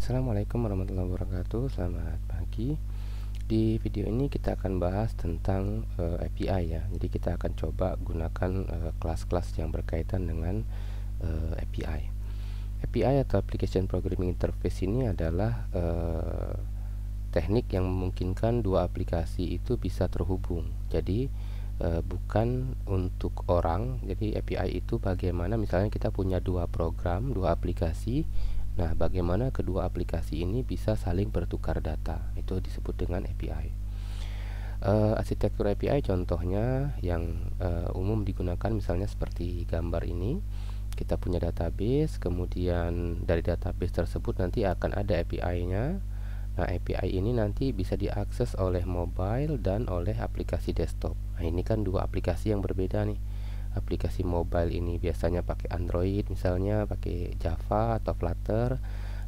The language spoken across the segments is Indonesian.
Assalamualaikum warahmatullahi wabarakatuh. Selamat pagi. Di video ini kita akan bahas tentang API ya. Jadi kita akan coba gunakan kelas-kelas yang berkaitan dengan API. API atau Application Programming Interface ini adalah teknik yang memungkinkan dua aplikasi itu bisa terhubung. Jadi bukan untuk orang. Jadi API itu bagaimana misalnya kita punya dua program, dua aplikasi. Nah, bagaimana kedua aplikasi ini bisa saling bertukar data, itu disebut dengan API. Arsitektur API contohnya yang umum digunakan misalnya seperti gambar ini. Kita punya database, kemudian dari database tersebut nanti akan ada API-nya. Nah, API ini nanti bisa diakses oleh mobile dan oleh aplikasi desktop. Nah, ini kan dua aplikasi yang berbeda nih. Aplikasi mobile ini biasanya pakai Android, misalnya pakai Java atau Flutter.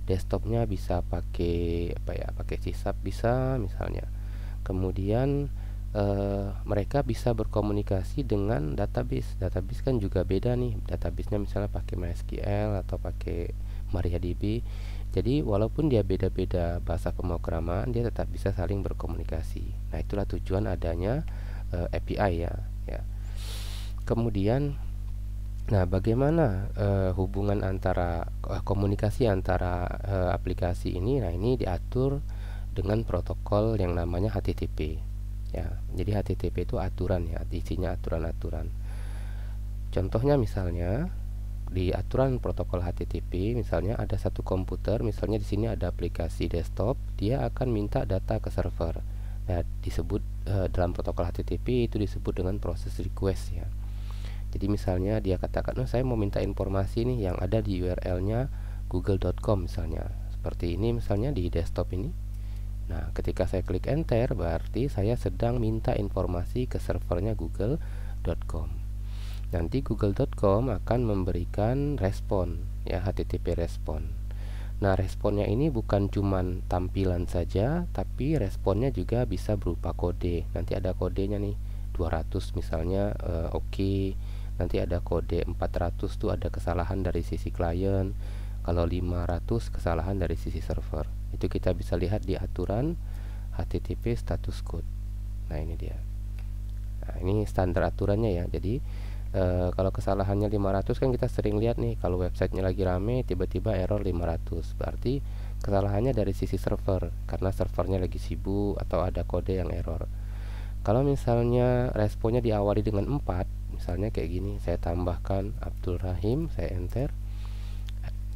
Desktopnya bisa pakai pakai C# bisa misalnya. Kemudian mereka bisa berkomunikasi dengan database. Database kan juga beda nih. Databasenya misalnya pakai MySQL atau pakai MariaDB. Jadi walaupun dia beda-beda bahasa pemrograman, dia tetap bisa saling berkomunikasi. Nah, itulah tujuan adanya API ya. Kemudian, nah bagaimana hubungan antara komunikasi antara aplikasi ini? Nah, ini diatur dengan protokol yang namanya HTTP. Ya, jadi HTTP itu aturan ya, isinya aturan-aturan. Contohnya misalnya di aturan protokol HTTP, misalnya ada satu komputer, misalnya di sini ada aplikasi desktop, dia akan minta data ke server. Nah, disebut dalam protokol HTTP itu disebut dengan proses request ya. Jadi misalnya dia katakan, saya mau minta informasi nih yang ada di URL-nya google.com misalnya. Seperti ini misalnya di desktop ini. Nah, ketika saya klik enter berarti saya sedang minta informasi ke servernya google.com. Nanti google.com akan memberikan respon ya, HTTP respon. Nah, responnya ini bukan cuman tampilan saja, tapi responnya juga bisa berupa kode. Nanti ada kodenya nih, 200 misalnya oke. Nanti ada kode 400 tuh ada kesalahan dari sisi klien. Kalau 500 kesalahan dari sisi server. Itu kita bisa lihat di aturan HTTP status code. Nah, ini dia. Nah, ini standar aturannya ya. Jadi kalau kesalahannya 500 kan kita sering lihat nih, kalau websitenya lagi rame tiba-tiba error 500. Berarti kesalahannya dari sisi server, karena servernya lagi sibuk atau ada kode yang error. Kalau misalnya responnya diawali dengan 4, misalnya kayak gini, saya tambahkan Abdul Rahim, saya enter.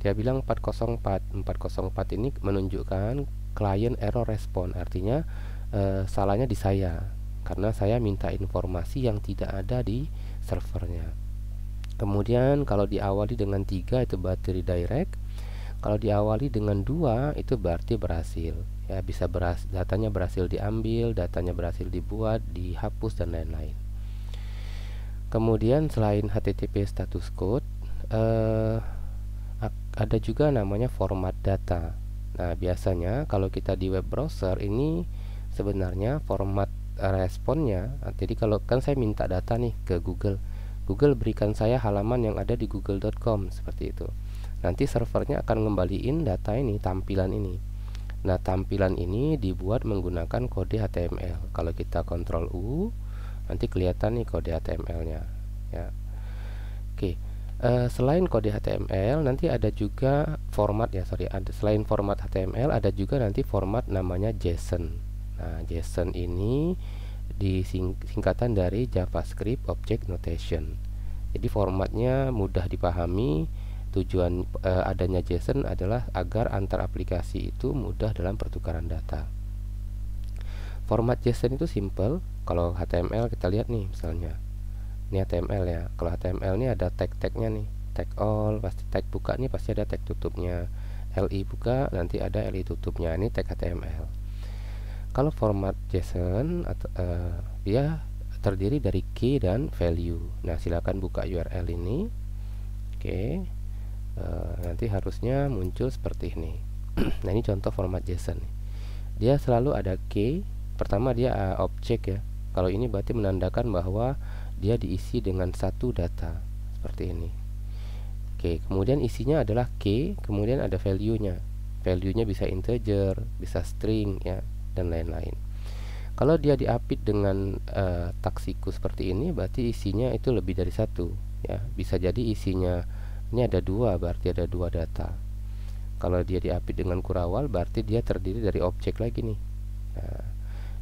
Dia bilang 404. 404 ini menunjukkan client error respon, artinya salahnya di saya karena saya minta informasi yang tidak ada di servernya. Kemudian kalau diawali dengan 3 itu berarti redirect. Kalau diawali dengan 2 itu berarti berhasil. Ya, bisa datanya berhasil diambil, datanya berhasil dibuat, dihapus dan lain-lain. Kemudian selain HTTP status code, ada juga namanya format data. Nah, biasanya kalau kita di web browser ini sebenarnya format responnya, jadi kalau kan saya minta data nih ke Google berikan saya halaman yang ada di google.com seperti itu. Nanti servernya akan ngembaliin data ini, tampilan ini. Nah, tampilan ini dibuat menggunakan kode HTML. Kalau kita Ctrl U, nanti kelihatan nih kode HTML-nya. Ya. Oke. Selain kode HTML, nanti ada juga format ya. Selain format HTML, ada juga nanti format namanya JSON. Nah, JSON ini singkatan dari JavaScript Object Notation. Jadi formatnya mudah dipahami. Tujuan adanya JSON adalah agar antar aplikasi itu mudah dalam pertukaran data. Format JSON itu simple. Kalau HTML kita lihat nih misalnya. Ini HTML ya. Kalau HTML ini ada tag-tagnya nih. Tag all, pasti tag buka nih pasti ada tag tutupnya. LI buka nanti ada LI tutupnya. Ini tag HTML. Kalau format JSON dia terdiri dari key dan value. Nah, silakan buka URL ini. Oke. Nanti harusnya muncul seperti ini. Nah, ini contoh format JSON. Dia selalu ada key. Pertama dia objek ya. Kalau ini berarti menandakan bahwa dia diisi dengan satu data seperti ini. Oke, kemudian isinya adalah key, kemudian ada value-nya. value-nya bisa integer, bisa string ya, dan lain-lain. Kalau dia diapit dengan taksiku seperti ini, berarti isinya itu lebih dari satu ya. Bisa jadi isinya ini ada dua, berarti ada dua data. Kalau dia diapit dengan kurawal, berarti dia terdiri dari objek lagi nih. Nah,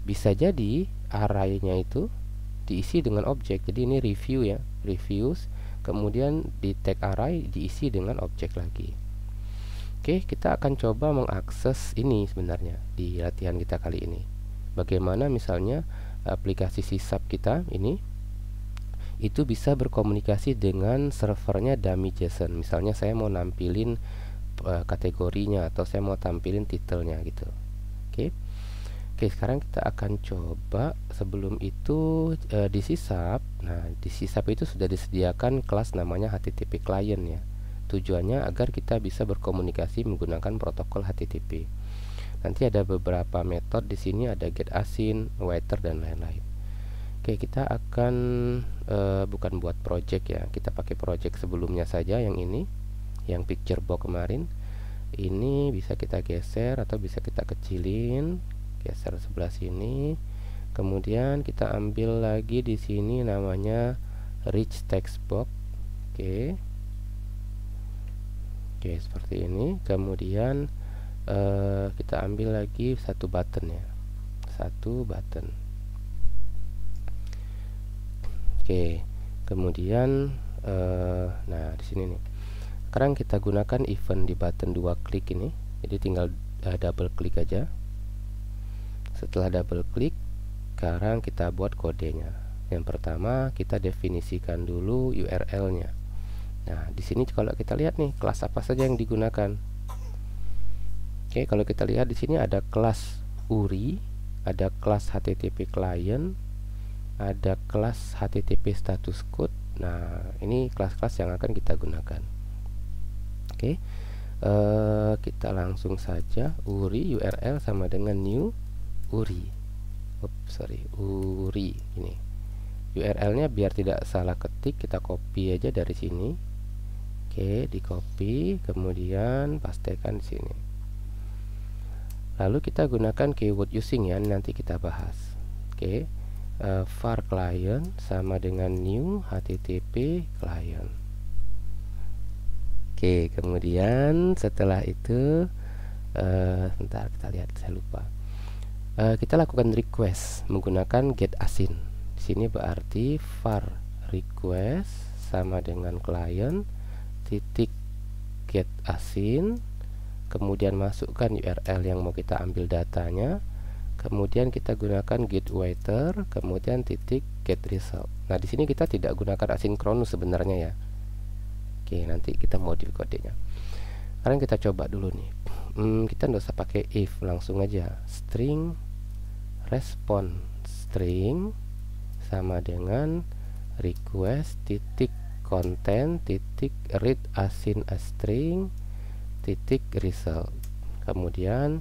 bisa jadi array-nya itu diisi dengan objek. Jadi ini review ya, reviews, kemudian di tag array diisi dengan objek lagi. Oke, kita akan coba mengakses ini sebenarnya di latihan kita kali ini. Bagaimana misalnya aplikasi sisap kita ini itu bisa berkomunikasi dengan servernya dummy JSON. Misalnya saya mau nampilin kategorinya, atau saya mau tampilin titelnya gitu. Oke, sekarang kita akan coba. Sebelum itu di sisap, nah di sisap itu sudah disediakan kelas namanya HTTP client ya. Tujuannya agar kita bisa berkomunikasi menggunakan protokol HTTP. Nanti ada beberapa metode di sini, ada getAsyn, waiter, dan lain-lain. Oke, kita akan bukan buat project ya, kita pakai project sebelumnya saja, yang ini, yang picture box kemarin. Ini bisa kita geser atau bisa kita kecilin, geser sebelah sini. Kemudian kita ambil lagi di sini namanya rich text box. Oke, seperti ini. Kemudian kita ambil lagi satu button ya, satu button. Oke, kemudian nah di sini nih. Sekarang kita gunakan event di button 2 klik ini. Jadi tinggal double klik aja. Setelah double klik, sekarang kita buat kodenya. Yang pertama kita definisikan dulu URL-nya. Nah, di sini kalau kita lihat nih, kelas apa saja yang digunakan. Oke, kalau kita lihat di sini ada kelas URI, ada kelas HTTP client, ada kelas HTTP status code. Nah, ini kelas-kelas yang akan kita gunakan. Oke, kita langsung saja URI URL sama dengan new URI. URI ini. URL-nya biar tidak salah ketik, kita copy aja dari sini. Oke, di copy, kemudian pastekan di sini. Lalu kita gunakan keyword using ya, nanti kita bahas. Oke, var client sama dengan new HTTP client. Oke, kemudian setelah itu sebentar, kita lihat, saya lupa. Kita lakukan request menggunakan getAsyn. Di sini berarti var request sama dengan client titik getAsyn, kemudian masukkan URL yang mau kita ambil datanya, kemudian kita gunakan getWaiter, kemudian titik getResult. Nah, di sini kita tidak gunakan asinkronus sebenarnya ya. Oke, nanti kita modif kodenya. Sekarang kita coba dulu nih. Kita nggak usah pakai if, langsung aja string response string sama dengan request titik content titik read async a string titik result, kemudian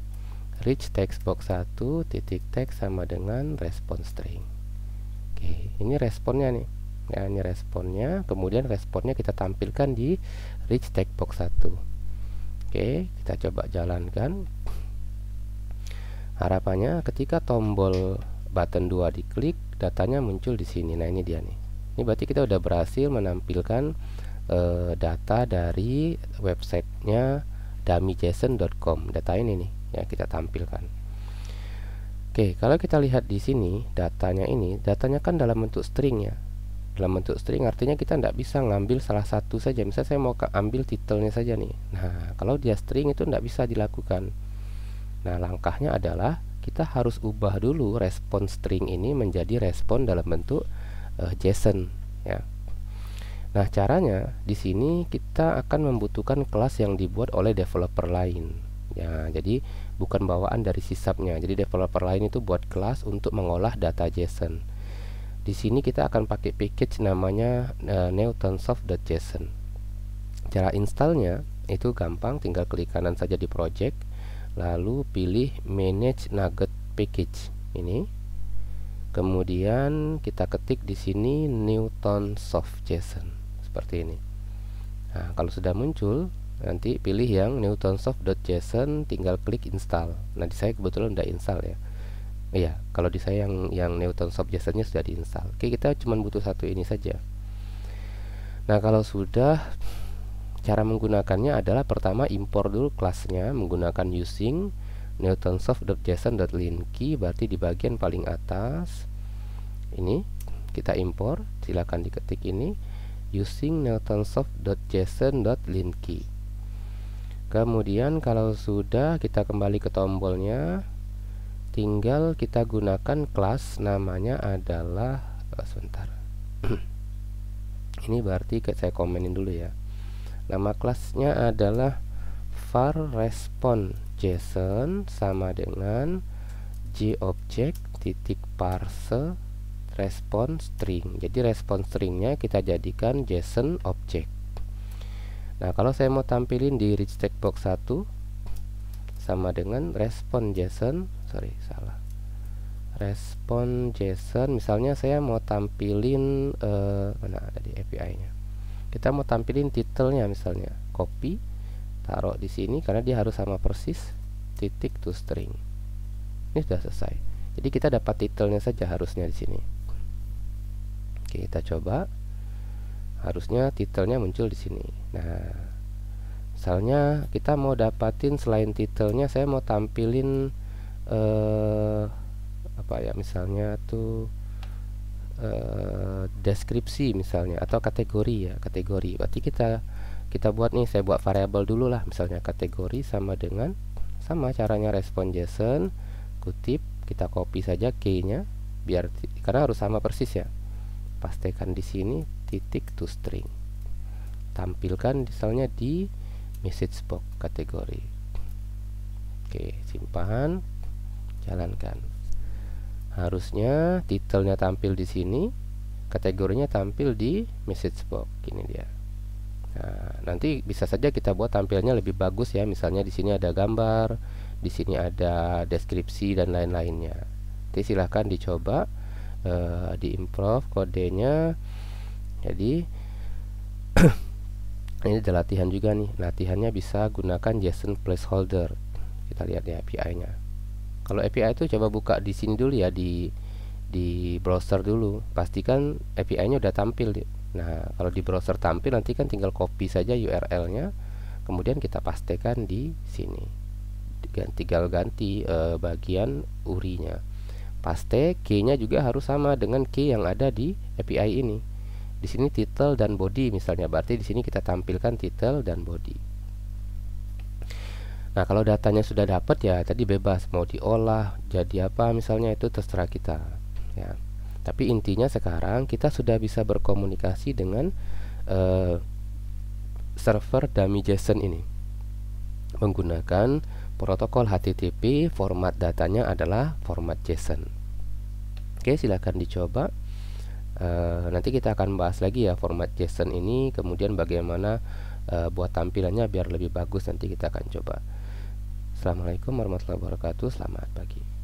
rich text box 1 titik text sama dengan response string. Oke, ini responnya nih ya, ini responnya. Kemudian responnya kita tampilkan di rich text box 1. Oke, kita coba jalankan. Harapannya ketika tombol button 2 diklik, datanya muncul di sini. Nah, ini dia nih. Ini berarti kita udah berhasil menampilkan data dari websitenya dummyjson.com. Data ini nih ya kita tampilkan. Oke, kalau kita lihat di sini datanya ini, datanya kan dalam bentuk string ya. Dalam bentuk string artinya kita tidak bisa ngambil salah satu saja. Misalnya saya mau ambil titelnya saja nih. Nah, kalau dia string itu tidak bisa dilakukan. Nah, langkahnya adalah kita harus ubah dulu respon string ini menjadi respon dalam bentuk JSON ya. Nah, caranya di sini kita akan membutuhkan kelas yang dibuat oleh developer lain. Ya, jadi bukan bawaan dari sisapnya. Jadi developer lain itu buat kelas untuk mengolah data JSON. Di sini kita akan pakai package namanya newtonsoft.json. Cara installnya itu gampang, tinggal klik kanan saja di project, lalu pilih manage nugget package ini. Kemudian kita ketik di sini newtonsoft.json seperti ini. Nah, kalau sudah muncul, nanti pilih yang newtonsoft.json, tinggal klik install. Nah di saya kebetulan udah install ya. Iya, kalau di saya yang newtonsoft.json-nya sudah diinstal. Oke, kita cuma butuh satu ini saja. Nah kalau sudah, cara menggunakannya adalah pertama impor dulu kelasnya menggunakan using newtonsoft.json.linky, berarti di bagian paling atas ini kita impor, silakan diketik ini using newtonsoft.json.linky. Kemudian kalau sudah, kita kembali ke tombolnya, tinggal kita gunakan kelas namanya adalah sebentar. Ini berarti saya komenin dulu ya. Nama kelasnya adalah var response JSON sama dengan JObject titik parse response string. Jadi response stringnya kita jadikan JSON object. Nah kalau saya mau tampilin di rich text box 1 sama dengan response JSON, response JSON. Misalnya saya mau tampilin mana ada di API-nya. Kita mau tampilin titelnya, misalnya copy, taruh di sini karena dia harus sama persis titik to string. Ini sudah selesai. Jadi kita dapat titelnya saja harusnya di sini. Oke, kita coba. Harusnya titelnya muncul di sini. Nah, misalnya kita mau dapatin selain titelnya, saya mau tampilin apa ya, misalnya tuh deskripsi misalnya, atau kategori ya, kategori. Berarti kita buat nih, saya buat variabel dulu lah, misalnya kategori sama dengan, sama caranya response JSON, kutip, kita copy saja key-nya biar karena harus sama persis ya. Pastekan di sini titik to string. Tampilkan misalnya di message box kategori. Oke, simpan, jalankan. Harusnya titelnya tampil di sini, kategorinya tampil di message box. Ini dia. Nah, nanti bisa saja kita buat tampilnya lebih bagus ya. Misalnya di sini ada gambar, di sini ada deskripsi dan lain-lainnya. Jadi silahkan dicoba, diimprove kodenya. Jadi ini ada latihan juga nih. Latihannya bisa gunakan JSON placeholder. Kita lihat ya API-nya. Kalau API itu coba buka di sini dulu ya, di browser dulu. Pastikan API-nya udah tampil. Nah, kalau di browser tampil, nanti kan tinggal copy saja URL-nya, kemudian kita pastekan di sini. Tinggal ganti bagian URI-nya. Paste, key-nya juga harus sama dengan key yang ada di API ini. Di sini title dan body misalnya, berarti di sini kita tampilkan title dan body. Nah, kalau datanya sudah dapat ya, tadi bebas mau diolah jadi apa misalnya, itu terserah kita ya. Tapi intinya sekarang kita sudah bisa berkomunikasi dengan server dummy JSON ini menggunakan protokol HTTP. Format datanya adalah format JSON. Oke, silahkan dicoba. Nanti kita akan bahas lagi ya format JSON ini, kemudian bagaimana buat tampilannya biar lebih bagus. Nanti kita akan coba. Assalamualaikum warahmatullahi wabarakatuh. Selamat pagi.